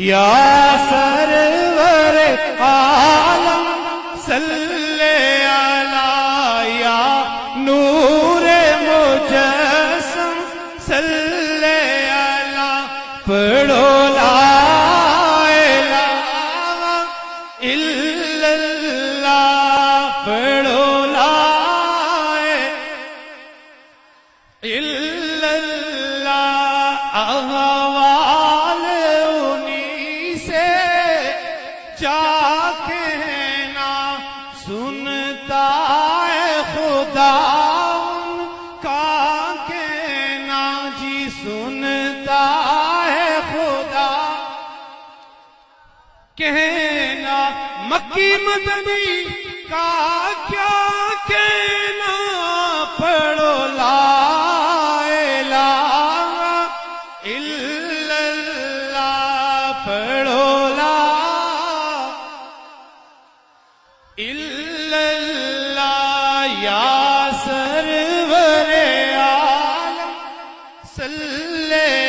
یا سرور عالم صلی علی یا نور مجسم صلی علی پڑھو لا الہ الا اللہ پڑھو لا الہ الا اللہ احوال انہی سے جا کہنا سنتا ہے خدا ان کا کہنا جی سنتا ہے خدا کہنا مکی مدنی کا کیا کہنا پڑھو لا الہ الا اللہ پڑھو لا الا اللہ یا سرور عالم صلی